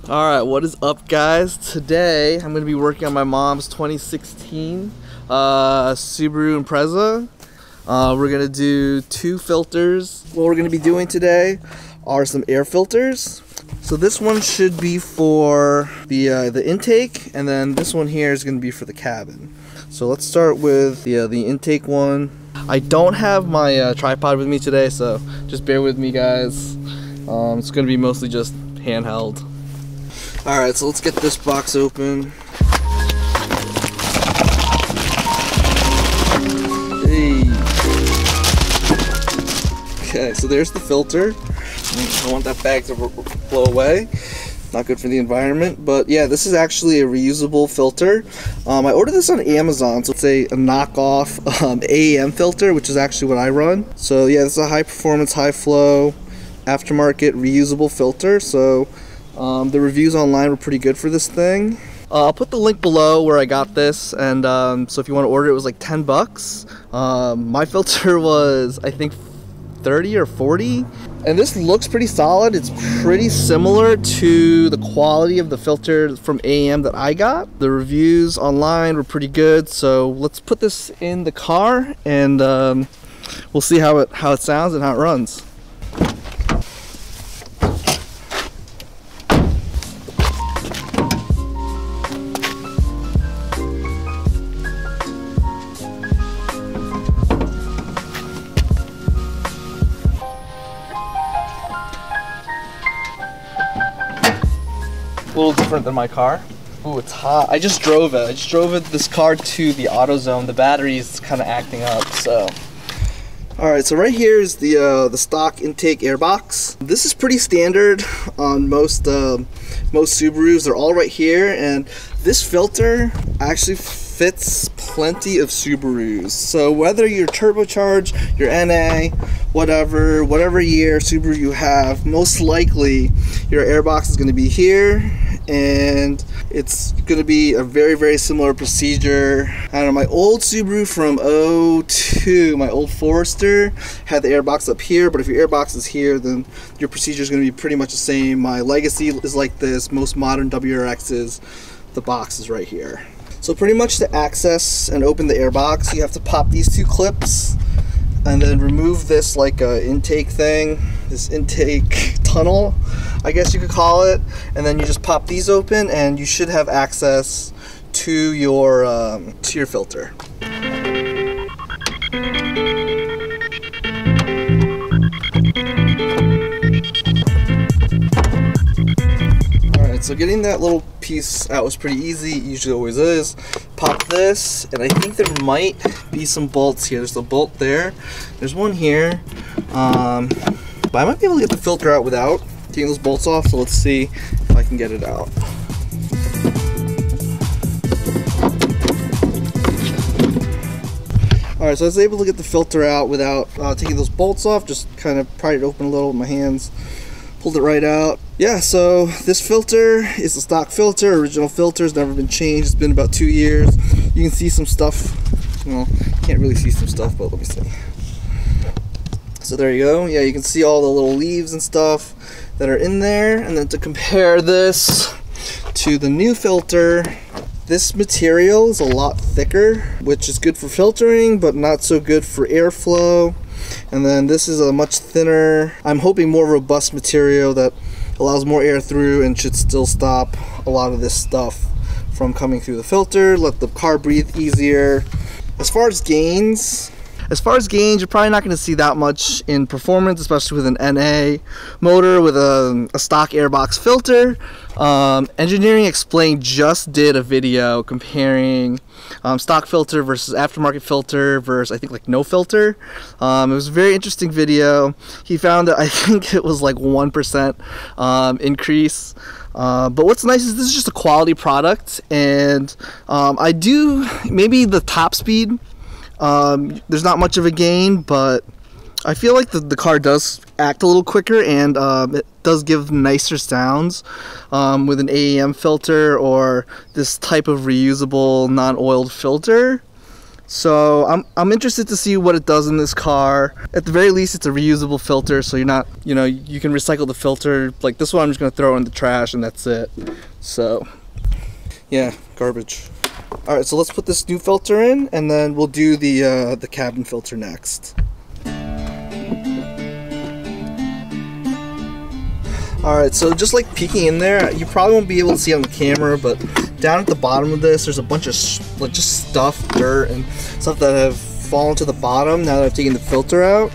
Alright, what is up, guys? Today I'm going to be working on my mom's 2016 Subaru Impreza. We're going to do two filters. What we're going to be doing today are some air filters. So this one should be for the intake, and then this one here is going to be for the cabin. So let's start with the intake one. I don't have my tripod with me today, so just bear with me, guys. It's going to be mostly just handheld. Alright, so let's get this box open. Hey. Okay, so there's the filter. I don't want that bag to blow away. Not good for the environment, but yeah, this is actually a reusable filter. I ordered this on Amazon, so it's a knockoff AEM filter, which is actually what I run. So yeah, this is a high performance, high flow, aftermarket reusable filter. So the reviews online were pretty good for this thing. I'll put the link below where I got this, and so if you want to order it, was like 10 bucks. My filter was, I think, 30 or 40, and this looks pretty solid. It's pretty similar to the quality of the filter from AEM that I got. The reviews online were pretty good, so let's put this in the car and we'll see how it sounds and how it runs. A little different than my car. Ooh, it's hot. I just drove it. This car to the AutoZone. The battery's kind of acting up, so. Alright, so right here is the stock intake air box. This is pretty standard on most Subarus. They're all right here, and this filter actually fits plenty of Subarus. So whether you're turbocharged, your NA, whatever year Subaru you have, most likely your air box is going to be here, and it's going to be a very similar procedure. I don't know, my old Subaru from '02, my old Forester, had the air box up here, but if your air box is here, then your procedure is going to be pretty much the same. My Legacy is like this. Most modern WRXs, the box is right here. So pretty much to access and open the air box, you have to pop these two clips and then remove this like intake thing, this intake tunnel, I guess you could call it, and then you just pop these open and you should have access to your filter. Alright, so getting that little piece out was pretty easy. It usually always is. Pop this, and I think there might be some bolts here. There's a bolt there. There's one here. But I might be able to get the filter out without taking those bolts off, so let's see if I can get it out. Alright, so I was able to get the filter out without taking those bolts off. Just kind of pried it open a little with my hands. Pulled it right out. Yeah, so this filter is a stock filter, original filter, has never been changed. It's been about 2 years. You can see some stuff. Well, you can't really see some stuff, but let me see. So there you go. Yeah, you can see all the little leaves and stuff that are in there. And then to compare this to the new filter, this material is a lot thicker, which is good for filtering, but not so good for airflow. And then this is a much thinner, I'm hoping more robust material that allows more air through and should still stop a lot of this stuff from coming through the filter, let the car breathe easier. As far as gains, you're probably not going to see that much in performance, especially with an NA motor with a stock airbox filter. Engineering Explained just did a video comparing stock filter versus aftermarket filter versus, I think, like no filter. It was a very interesting video. He found that I think it was like 1% increase. But what's nice is this is just a quality product, and maybe the top speed, there's not much of a gain, but I feel like the car does act a little quicker, and it does give nicer sounds with an AEM filter or this type of reusable non-oiled filter. So I'm interested to see what it does in this car. At the very least, it's a reusable filter, so you're not, you know, you can recycle the filter. Like this one, I'm just gonna throw in the trash and that's it. So yeah, garbage. All right, so let's put this new filter in, and then we'll do the cabin filter next. All right, so just like peeking in there, you probably won't be able to see on the camera, but down at the bottom of this, there's a bunch of like just stuff, dirt, and stuff that have fallen to the bottom now that I've taken the filter out.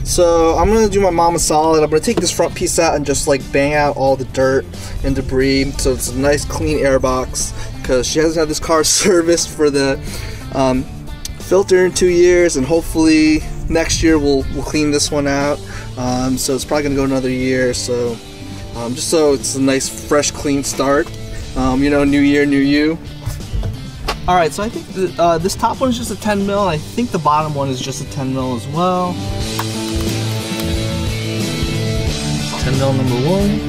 So I'm gonna do my mom a solid. I'm gonna take this front piece out and just like bang out all the dirt and debris, so it's a nice clean air box, because she hasn't had this car serviced for the filter in 2 years, and hopefully next year we'll clean this one out. So it's probably gonna go another year. So just so it's a nice fresh clean start. You know, new year, new you. All right, so I think this top one is just a 10 mil. I think the bottom one is just a 10 mil as well. 10 mil number one.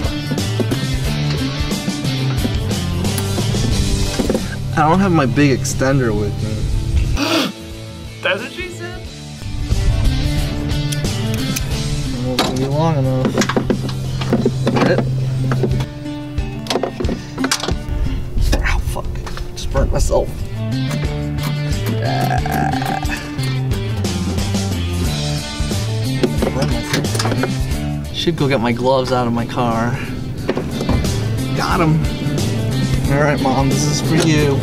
I don't have my big extender with me. That's what she said? I don't know if it's gonna be long enough. Get it? Ow, fuck. Just burnt myself. Burnt myself. Should go get my gloves out of my car. Got him. Alright, Mom, this is for you.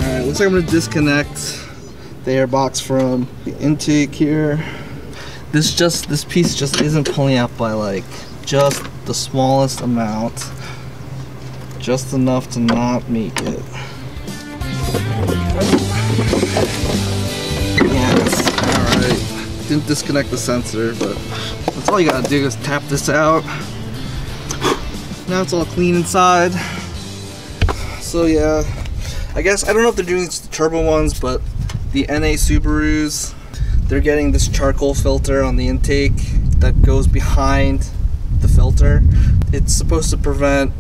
Alright, looks like I'm gonna disconnect the air box from the intake here. This piece just isn't pulling out by like just the smallest amount. Just enough to not make it. Yes, alright. Didn't disconnect the sensor, but that's all you gotta do is tap this out. Now it's all clean inside. So yeah, I guess, I don't know if they're doing the turbo ones, but the NA Subarus, they're getting this charcoal filter on the intake that goes behind the filter. It's supposed to prevent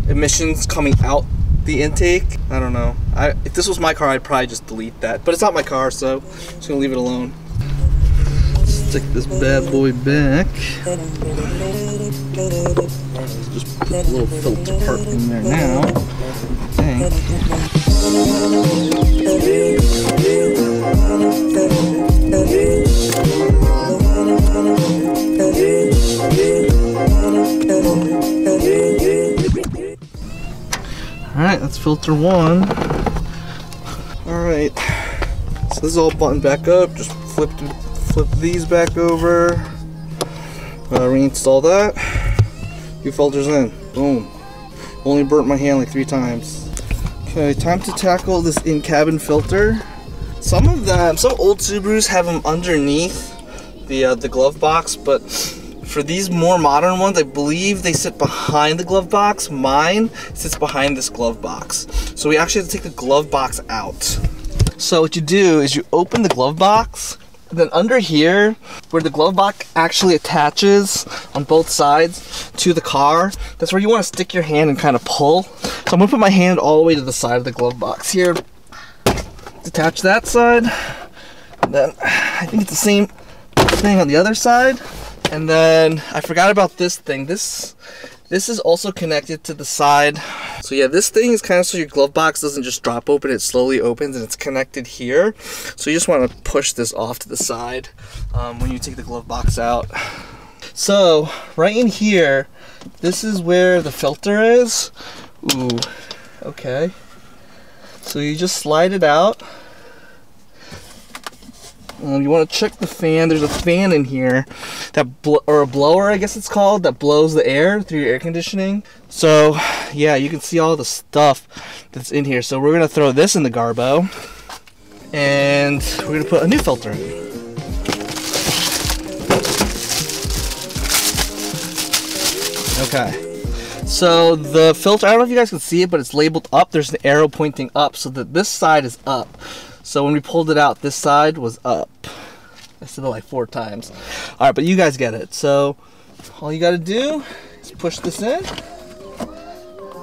emissions coming out the intake. I don't know. If this was my car, I'd probably just delete that. But it's not my car, so I'm just gonna leave it alone. Stick this bad boy back. Just put a little filter part in there now. I think. Alright, that's filter one. Alright, so this is all buttoned back up. Just flip these back over. Reinstall that. New filters in. Boom. Only burnt my hand like 3 times. Okay, time to tackle this in-cabin filter. Some old Subarus have them underneath the glove box, but for these more modern ones, I believe they sit behind the glove box. Mine sits behind this glove box. So we actually have to take the glove box out. So what you do is you open the glove box, and then under here, where the glove box actually attaches on both sides to the car, that's where you want to stick your hand and kind of pull. So I'm gonna put my hand all the way to the side of the glove box here. Detach that side. And then I think it's the same thing on the other side. And then I forgot about this thing. This is also connected to the side. So yeah, this thing is kind of so your glove box doesn't just drop open, it slowly opens, and it's connected here. So you just want to push this off to the side when you take the glove box out. So right in here, this is where the filter is. Ooh, okay. So you just slide it out. You want to check the fan. There's a fan in here that or a blower, I guess it's called, that blows the air through your air conditioning. So yeah, you can see all the stuff that's in here. So we're gonna throw this in the garbo, and we're gonna put a new filter in. Okay. So the filter, I don't know if you guys can see it, but it's labeled up. There's an arrow pointing up, so that this side is up. So when we pulled it out, this side was up. I said it like 4 times. All right, but you guys get it. So all you got to do is push this in.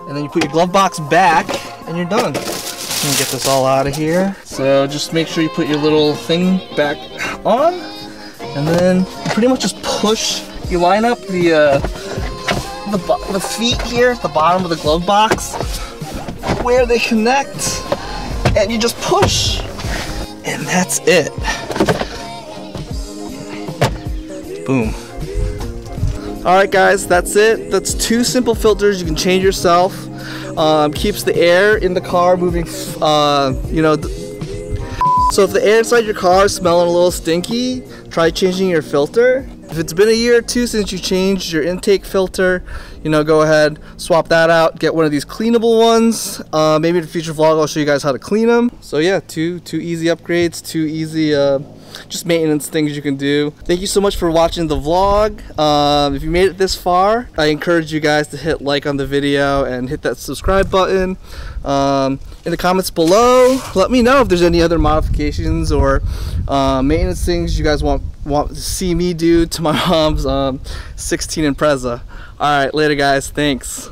And then you put your glove box back and you're done. Let me get this all out of here. So just make sure you put your little thing back on, and then you pretty much just push. You line up the feet here at the bottom of the glove box where they connect, and you just push, and that's it. Boom. Alright guys, that's it. That's 2 simple filters you can change yourself. Keeps the air in the car moving, you know. So if the air inside your car is smelling a little stinky, try changing your filter. If it's been a year or 2 since you changed your intake filter, you know, go ahead, swap that out, get one of these cleanable ones. Maybe in a future vlog I'll show you guys how to clean them. So yeah, two easy upgrades, 2 easy just maintenance things you can do. Thank you so much for watching the vlog. If you made it this far, I encourage you guys to hit like on the video and hit that subscribe button. In the comments below, let me know if there's any other modifications or maintenance things you guys want to see me do to my mom's 16 Impreza. Alright, later guys, thanks.